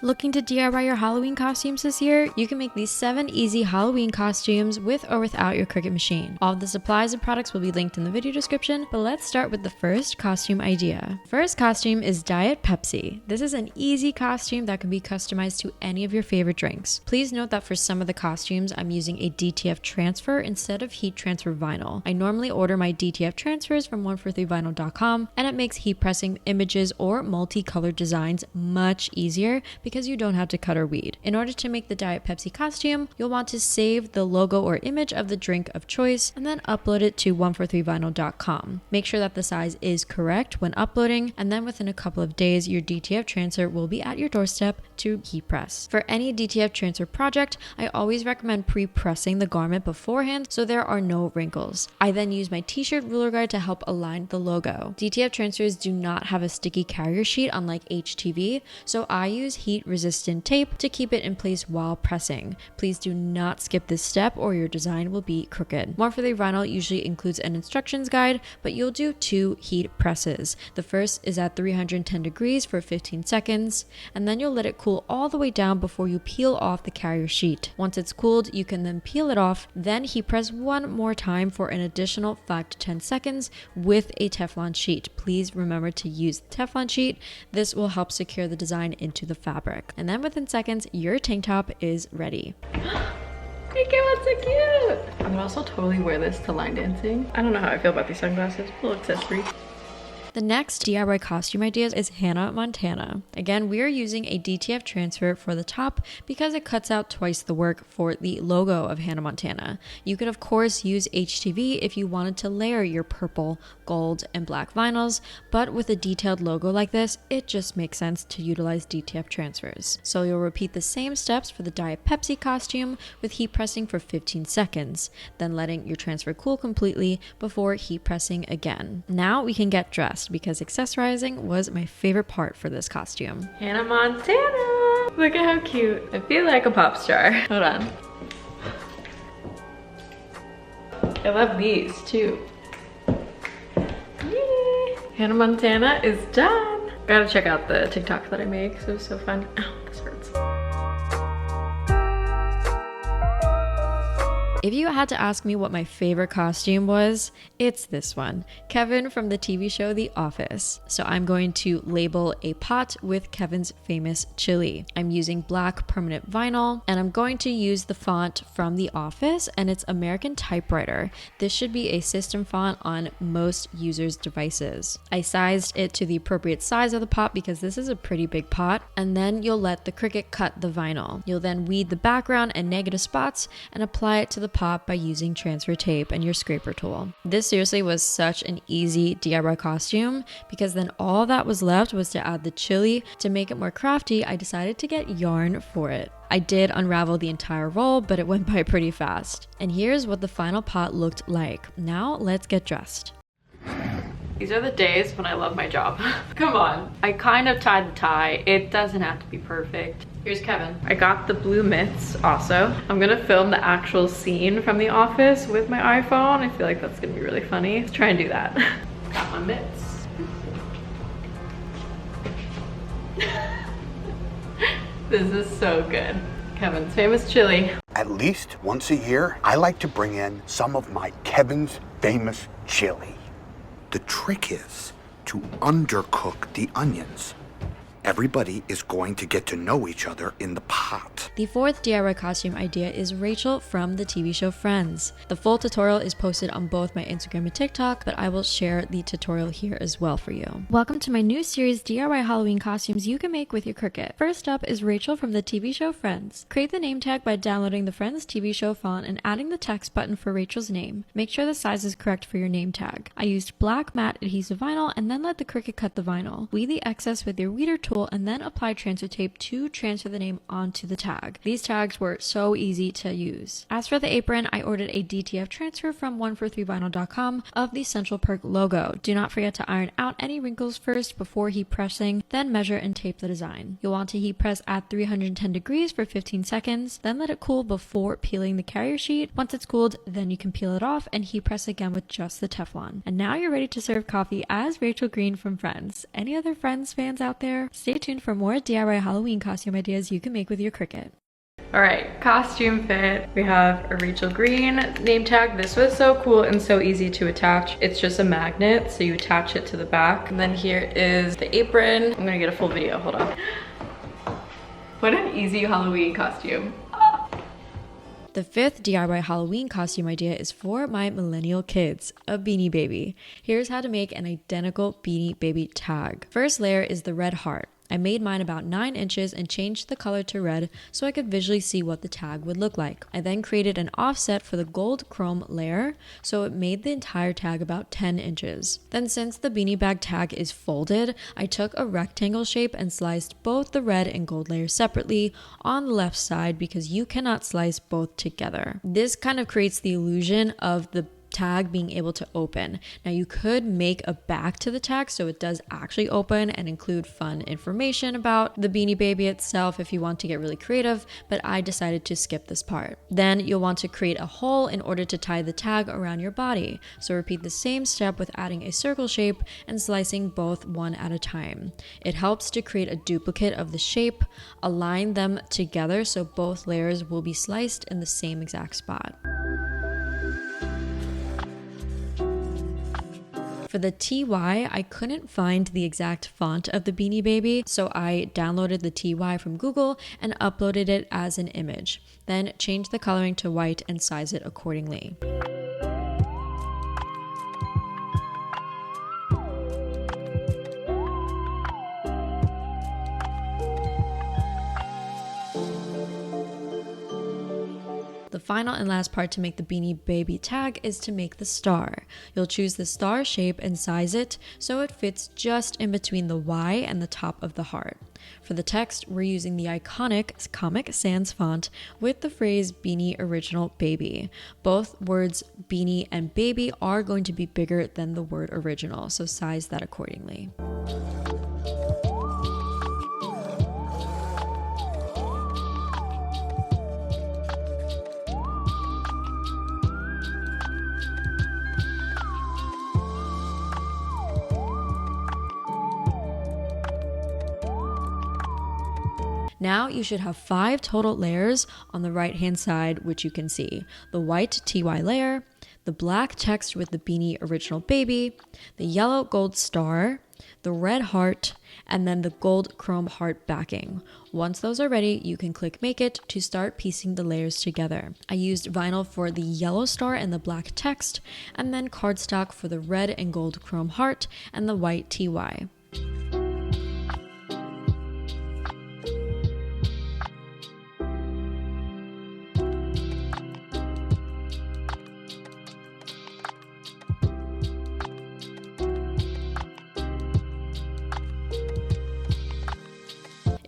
Looking to DIY your Halloween costumes this year? You can make these 7 easy Halloween costumes with or without your Cricut machine. All of the supplies and products will be linked in the video description, but let's start with the first costume idea. First costume is Diet Pepsi. This is an easy costume that can be customized to any of your favorite drinks. Please note that for some of the costumes, I'm using a DTF transfer instead of heat transfer vinyl. I normally order my DTF transfers from 143vinyl.com, and it makes heat pressing images or multicolored designs much easier because you don't have to cut or weed. In order to make the Diet Pepsi costume, you'll want to save the logo or image of the drink of choice and then upload it to 143vinyl.com. Make sure that the size is correct when uploading, and then within a couple of days, your DTF transfer will be at your doorstep to heat press. For any DTF transfer project, I always recommend pre-pressing the garment beforehand so there are no wrinkles. I then use my t-shirt ruler guide to help align the logo. DTF transfers do not have a sticky carrier sheet unlike HTV, so I use heat resistant tape to keep it in place while pressing. Please do not skip this step or your design will be crooked. 143vinyl usually includes an instructions guide, but you'll do 2 heat presses. The first is at 310 degrees for 15 seconds, and then you'll let it cool all the way down before you peel off the carrier sheet. Once it's cooled, you can then peel it off, then heat press one more time for an additional 5 to 10 seconds with a Teflon sheet. Please remember to use the Teflon sheet. This will help secure the design into the fabric. And then within seconds, your tank top is ready. Hey, what's so cute? I would also totally wear this to line dancing. I don't know how I feel about these sunglasses. Little accessory. The next DIY costume idea is Hannah Montana. Again, we are using a DTF transfer for the top because it cuts out twice the work for the logo of Hannah Montana. You could of course use HTV if you wanted to layer your purple, gold, and black vinyls, but with a detailed logo like this, it just makes sense to utilize DTF transfers. So you'll repeat the same steps for the Diet Pepsi costume with heat pressing for 15 seconds, then letting your transfer cool completely before heat pressing again. Now we can get dressed, because accessorizing was my favorite part for this costume. Hannah Montana! Look at how cute. I feel like a pop star. Hold on. I love these too. Yay! Hannah Montana is done. Gotta check out the TikTok that I made because it was so fun. Ow, this hurts. If you had to ask me what my favorite costume was, it's this one, Kevin from the TV show The Office. So I'm going to label a pot with Kevin's famous chili. I'm using black permanent vinyl, and I'm going to use the font from The Office, and it's American Typewriter. This should be a system font on most users' devices. I sized it to the appropriate size of the pot because this is a pretty big pot, and then you'll let the Cricut cut the vinyl. You'll then weed the background and negative spots and apply it to the pot by using transfer tape and your scraper tool. This seriously was such an easy DIY costume because then all that was left was to add the chili. To make it more crafty, I decided to get yarn for it. I did unravel the entire roll, but it went by pretty fast. And here's what the final pot looked like. Now let's get dressed. These are the days when I love my job. Come on. I kind of tied the tie. It doesn't have to be perfect. Here's Kevin. I got the blue mitts also. I'm gonna film the actual scene from The Office with my iPhone. I feel like that's gonna be really funny. Let's try and do that. Got my mitts. This is so good. Kevin's famous chili. At least once a year, I like to bring in some of my Kevin's famous chili. The trick is to undercook the onions. Everybody is going to get to know each other in the pot. The fourth DIY costume idea is Rachel from the TV show Friends. The full tutorial is posted on both my Instagram and TikTok, but I will share the tutorial here as well for you. Welcome to my new series, DIY Halloween costumes you can make with your Cricut. First up is Rachel from the TV show Friends. Create the name tag by downloading the Friends TV show font and adding the text button for Rachel's name. Make sure the size is correct for your name tag. I used black matte adhesive vinyl and then let the Cricut cut the vinyl. Weed the excess with your weeder tool and then apply transfer tape to transfer the name onto the tag. These tags were so easy to use. As for the apron, I ordered a DTF transfer from 143vinyl.com of the Central Perk logo. Do not forget to iron out any wrinkles first before heat pressing, then measure and tape the design. You'll want to heat press at 310 degrees for 15 seconds, then let it cool before peeling the carrier sheet. Once it's cooled, then you can peel it off and heat press again with just the Teflon. And now you're ready to serve coffee as Rachel Green from Friends. Any other Friends fans out there? Stay tuned for more DIY Halloween costume ideas you can make with your Cricut. All right, costume fit. We have a Rachel Green name tag. This was so cool and so easy to attach. It's just a magnet, so you attach it to the back. And then here is the apron. I'm gonna get a full video, hold on. What an easy Halloween costume. The fifth DIY Halloween costume idea is for my millennial kids, a Beanie Baby. Here's how to make an identical Beanie Baby tag. First layer is the red heart. I made mine about 9 inches and changed the color to red so I could visually see what the tag would look like. I then created an offset for the gold chrome layer, so it made the entire tag about 10 inches. Then since the beanie bag tag is folded, I took a rectangle shape and sliced both the red and gold layers separately on the left side because you cannot slice both together. This kind of creates the illusion of the tag being able to open. Now you could make a back to the tag so it does actually open and include fun information about the Beanie Baby itself if you want to get really creative, but I decided to skip this part. Then you'll want to create a hole in order to tie the tag around your body. So repeat the same step with adding a circle shape and slicing both one at a time. It helps to create a duplicate of the shape, align them together so both layers will be sliced in the same exact spot. For the TY, I couldn't find the exact font of the Beanie Baby, so I downloaded the TY from Google and uploaded it as an image. Then changed the coloring to white and size it accordingly. The final and last part to make the Beanie Baby tag is to make the star. You'll choose the star shape and size it so it fits just in between the Y and the top of the heart. For the text, we're using the iconic Comic Sans font with the phrase Beanie Original Baby. Both words beanie and baby are going to be bigger than the word original, so size that accordingly. Now you should have 5 total layers on the right hand side, which you can see. The white TY layer, the black text with the Beanie Original Baby, the yellow gold star, the red heart, and then the gold chrome heart backing. Once those are ready, you can click Make It to start piecing the layers together. I used vinyl for the yellow star and the black text, and then cardstock for the red and gold chrome heart and the white TY.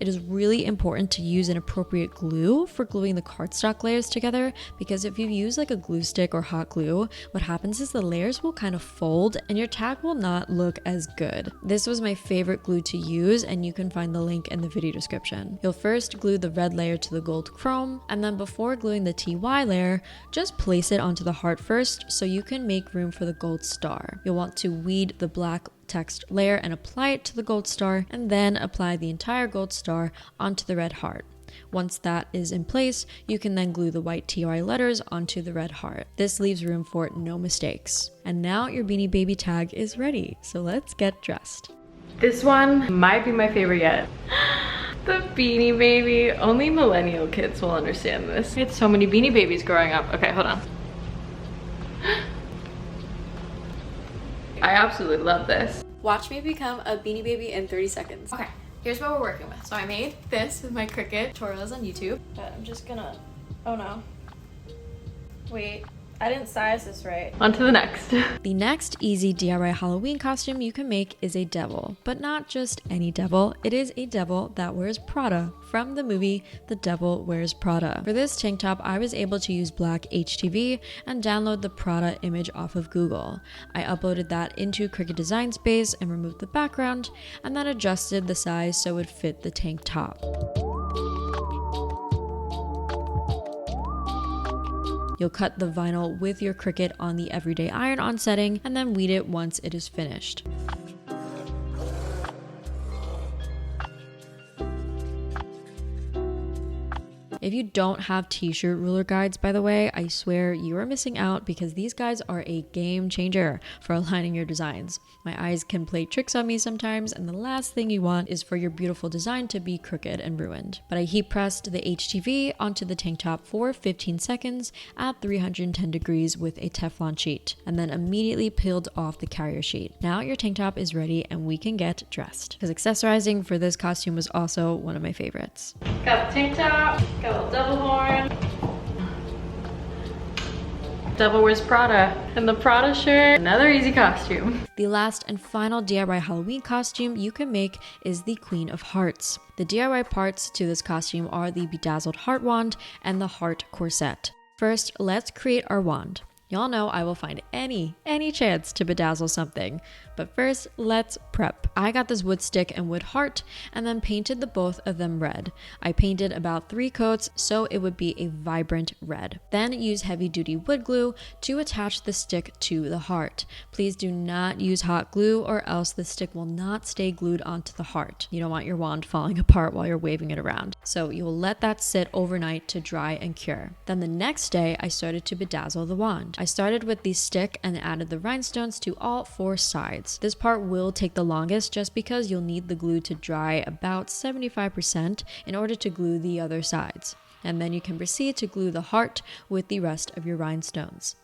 It is really important to use an appropriate glue for gluing the cardstock layers together, because if you use like a glue stick or hot glue, what happens is the layers will kind of fold and your tag will not look as good. This was my favorite glue to use, and you can find the link in the video description. You'll first glue the red layer to the gold chrome, and then before gluing the TY layer, just place it onto the heart first so you can make room for the gold star. You'll want to weed the black text layer and apply it to the gold star, and then apply the entire gold star onto the red heart. Once that is in place, you can then glue the white TY letters onto the red heart. This leaves room for no mistakes. And now your Beanie Baby tag is ready, so let's get dressed. This one might be my favorite yet. The Beanie Baby. Only millennial kids will understand this. I had so many Beanie Babies growing up. Okay, hold on. I absolutely love this. Watch me become a Beanie Baby in 30 seconds. Okay, here's what we're working with. So I made this with my Cricut tutorials on YouTube, But I'm just gonna, oh no. Wait, I didn't size this right. On to the next. The next easy DIY Halloween costume you can make is a devil, but not just any devil. It is a devil that wears Prada from the movie The Devil Wears Prada. For this tank top, I was able to use black HTV and download the Prada image off of Google. I uploaded that into Cricut Design Space and removed the background, and then adjusted the size so it would fit the tank top. You'll cut the vinyl with your Cricut on the everyday iron-on setting and then weed it once it is finished. If you don't have t-shirt ruler guides, by the way, I swear you are missing out because these guides are a game changer for aligning your designs. My eyes can play tricks on me sometimes, and the last thing you want is for your beautiful design to be crooked and ruined. But I heat pressed the HTV onto the tank top for 15 seconds at 310 degrees with a Teflon sheet, and then immediately peeled off the carrier sheet. Now your tank top is ready and we can get dressed. Because accessorizing for this costume was also one of my favorites. Got the tank top, got a little devil horn. Devil wears Prada. And the Prada shirt, another easy costume. The last and final DIY Halloween costume you can make is the Queen of Hearts. The DIY parts to this costume are the bedazzled heart wand and the heart corset. First, let's create our wand. Y'all know I will find any chance to bedazzle something. But first, let's prep. I got this wood stick and wood heart and then painted the both of them red. I painted about 3 coats so it would be a vibrant red. Then use heavy duty wood glue to attach the stick to the heart. Please do not use hot glue or else the stick will not stay glued onto the heart. You don't want your wand falling apart while you're waving it around. So you will let that sit overnight to dry and cure. Then the next day I started to bedazzle the wand. I started with the stick and added the rhinestones to all 4 sides. This part will take the longest just because you'll need the glue to dry about 75% in order to glue the other sides. And then you can proceed to glue the heart with the rest of your rhinestones.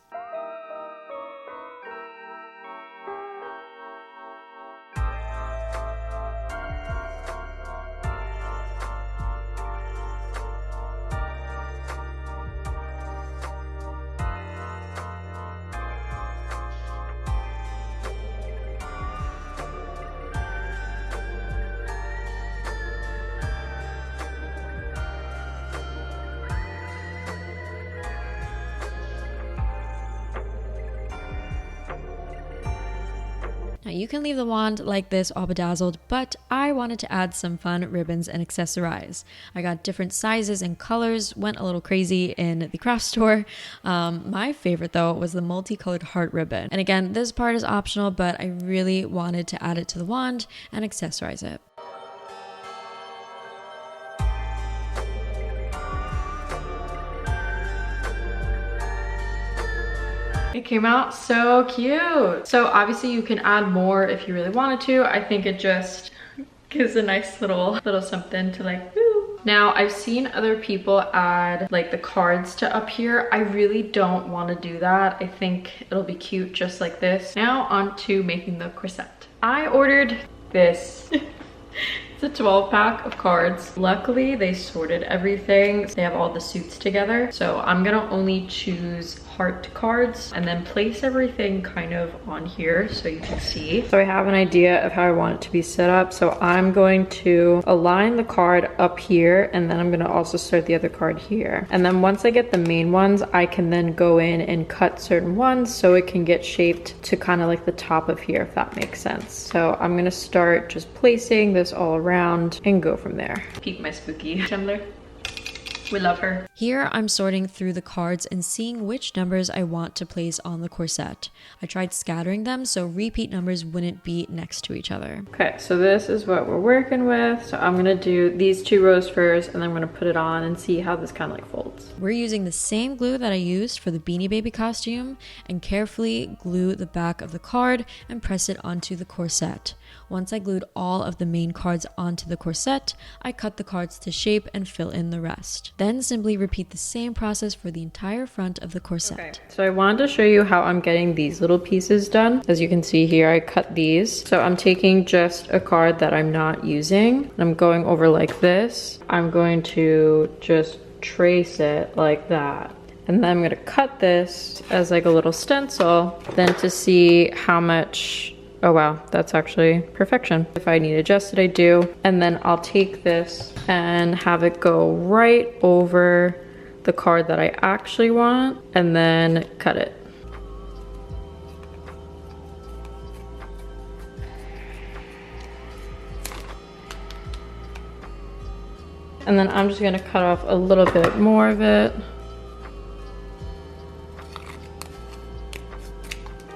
Now you can leave the wand like this all bedazzled, but I wanted to add some fun ribbons and accessorize. I got different sizes and colors, went a little crazy in the craft store. My favorite though was the multicolored heart ribbon. And again, this part is optional, but I really wanted to add it to the wand and accessorize it. It came out so cute. So obviously you can add more if you really wanted to. I think it just gives a nice little something to like, woo. Now I've seen other people add like the cards to up here. I really don't want to do that. I think it'll be cute just like this. Now on to making the corset. I ordered this. It's a 12 pack of cards. Luckily they sorted everything. They have all the suits together. So I'm gonna only choose heart cards and then place everything kind of on here so you can see. So I have an idea of how I want it to be set up. So I'm going to align the card up here and then I'm gonna also start the other card here. And then once I get the main ones, I can then go in and cut certain ones so it can get shaped to kind of like the top of here, if that makes sense. So I'm gonna start just placing this all around and go from there. Peek my spooky tumbler. We love her. Here I'm sorting through the cards and seeing which numbers I want to place on the corset. I tried scattering them so repeat numbers wouldn't be next to each other. Okay, so this is what we're working with. So I'm gonna do these 2 rows first and then I'm gonna put it on and see how this kind of like folds. We're using the same glue that I used for the Beanie Baby costume and carefully glue the back of the card and press it onto the corset. Once I glued all of the main cards onto the corset, I cut the cards to shape and fill in the rest. Then simply repeat the same process for the entire front of the corset. Okay, so I wanted to show you how I'm getting these little pieces done. As you can see here, I cut these. So I'm taking just a card that I'm not using. And I'm going over like this. I'm going to just trace it like that. And then I'm gonna cut this as like a little stencil, then to see how much. Oh wow, that's actually perfection. If I need to adjust it, I do. And then I'll take this and have it go right over the card that I actually want and then cut it. And then I'm just gonna cut off a little bit more of it.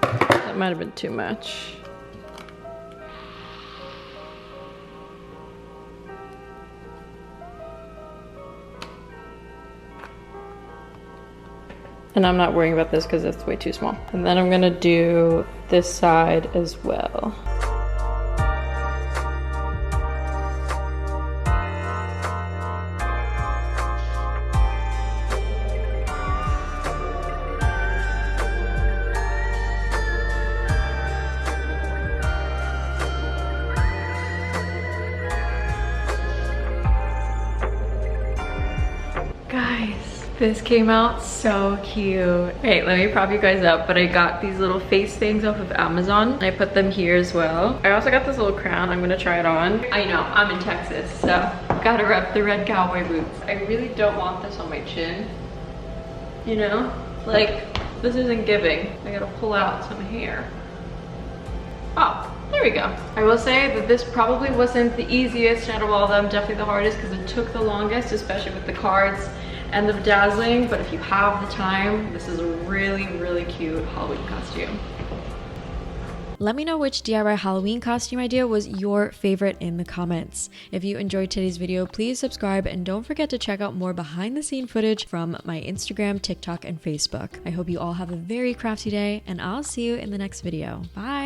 That might have been too much. And I'm not worrying about this because it's way too small. And then I'm gonna do this side as well. Guys, this came out so cute. Hey, let me prop you guys up, but I got these little face things off of Amazon. I put them here as well. I also got this little crown. I'm gonna try it on. I know, I'm in Texas, so gotta rep the red cowboy boots. I really don't want this on my chin. You know? Like, this isn't giving. I gotta pull out some hair. Oh, there we go. I will say that this probably wasn't the easiest out of all of them, definitely the hardest because it took the longest, especially with the cards and the bedazzling, but if you have the time, this is a really, really cute Halloween costume. Let me know which DIY Halloween costume idea was your favorite in the comments. If you enjoyed today's video, please subscribe and don't forget to check out more behind the scene footage from my Instagram, TikTok, and Facebook. I hope you all have a very crafty day and I'll see you in the next video. Bye!